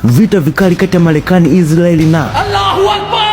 Vita vikali kati ya Marekani, Israeli na Allahu Akbar.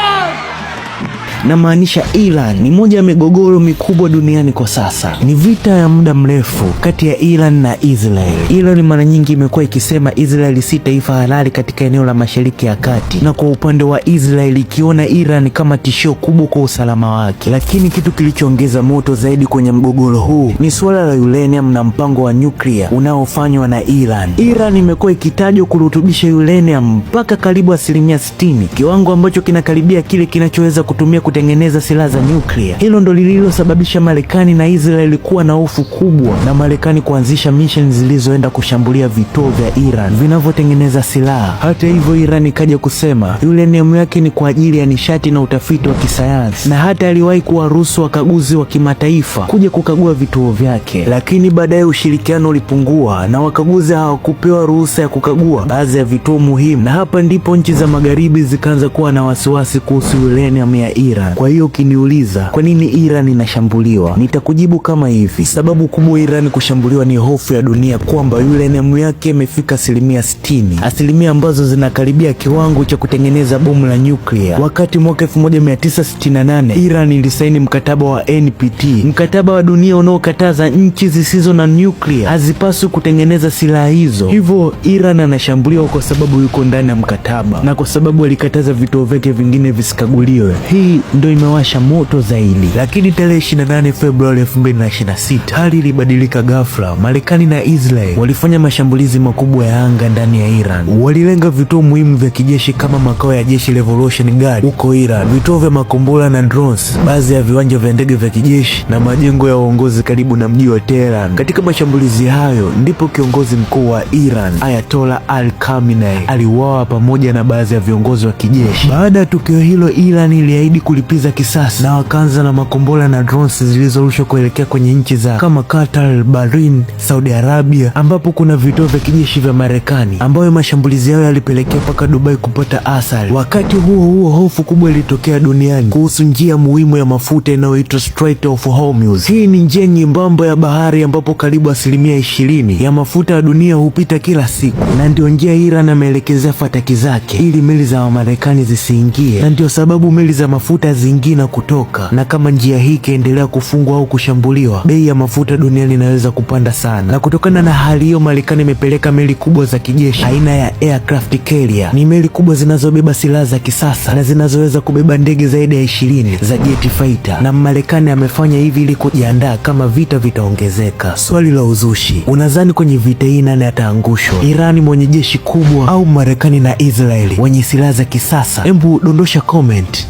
Namaanisha Iran ni moja ya migogoro mikubwa duniani kwa sasa. Ni vita ya muda mrefu kati ya Iran na Israel. Iran mara nyingi imekuwa ikisema Israel si taifa halali katika eneo la Mashariki ya Kati, na kwa upande wa Israel ikiona Iran kama tishio kubwa kwa usalama wake. Lakini kitu kilichoongeza moto zaidi kwenye mgogoro huu ni suala la uranium na mpango wa nyuklia unaofanywa na Iran. Iran imekuwa ikitajwa kurutubisha uranium mpaka karibu 60%, kiwango ambacho kinakaribia kile kinachoweza kutumia kutengeneza silaha za nyuklia. Hilo ndo lililosababisha Marekani na Israeli kuwa na hofu kubwa, na Marekani kuanzisha mission zilizoenda kushambulia vituo vya Iran vinavyotengeneza silaha. Hata hivyo, Iran ikaja kusema uranium yake ni kwa ajili ya nishati na utafiti wa kisayansi, na hata aliwahi kuwaruhusu wakaguzi wa kimataifa kuja kukagua vituo vyake. Lakini baadaye ushirikiano ulipungua na wakaguzi hawakupewa ruhusa ya kukagua baadhi ya vituo muhimu, na hapa ndipo nchi za magharibi zikaanza kuwa na wasiwasi kuhusu uranium ya Iran. Kwa hiyo ukiniuliza kwa nini Iran inashambuliwa, nitakujibu kama hivi. Sababu kubwa Iran kushambuliwa ni hofu ya dunia kwamba uranium yake imefika 60%, asilimia ambazo zinakaribia kiwango cha kutengeneza bomu la nyuklia. Wakati mwaka 1968 Iran ilisaini mkataba wa NPT, mkataba wa dunia unaokataza nchi zisizo na nyuklia hazipaswi kutengeneza silaha hizo. Hivyo Iran anashambuliwa kwa sababu yuko ndani ya mkataba na kwa sababu alikataza vituo vyake vingine visikaguliwe. Hii ndio imewasha moto zaidi. Lakini tarehe 28 Februari 2026 hali ilibadilika ghafla. Marekani na Israel walifanya mashambulizi makubwa ya anga ndani ya Iran. Walilenga vituo muhimu vya kijeshi kama makao ya jeshi Revolution Guard huko Iran, vituo vya makombora na drones, baadhi ya viwanja vya ndege vya kijeshi na majengo ya uongozi karibu na mji wa Tehran. Katika mashambulizi hayo ndipo kiongozi mkuu wa Iran Ayatollah Ali Khamenei aliuawa pamoja na baadhi ya viongozi wa kijeshi. Baada ya tukio hilo, Iran iliahidi kulipiza kisasi na wakaanza na makombora na drones zilizorushwa kuelekea kwenye nchi za kama Qatar, Bahrain, Saudi Arabia ambapo kuna vituo vya kijeshi vya Marekani, ambayo mashambulizi yao yalipelekea mpaka Dubai kupata athari. Wakati huo huo, hofu kubwa ilitokea duniani kuhusu njia muhimu ya mafuta inayoitwa Strait of Hormuz. Hii ni njia nyembamba ya bahari ambapo karibu 20% ya mafuta ya dunia hupita kila siku, na ndio njia Iran ameelekezea fataki zake ili meli za Marekani zisiingie, na ndio sababu meli za mafuta ziingie na kutoka. Na kama njia hii ikaendelea kufungwa au kushambuliwa, bei ya mafuta duniani inaweza kupanda sana. Na kutokana na hali hiyo, Marekani imepeleka meli kubwa za kijeshi aina ya aircraft carrier. Ni meli kubwa zinazobeba silaha za kisasa na zinazoweza kubeba ndege zaidi ya 20 za jet fighter, na Marekani amefanya hivi ili kujiandaa kama vita vitaongezeka. Swali la uzushi, unadhani kwenye vita hii nani ataangushwa? Irani mwenye jeshi kubwa au Marekani na Israeli wenye silaha za kisasa? Hebu dondosha comment.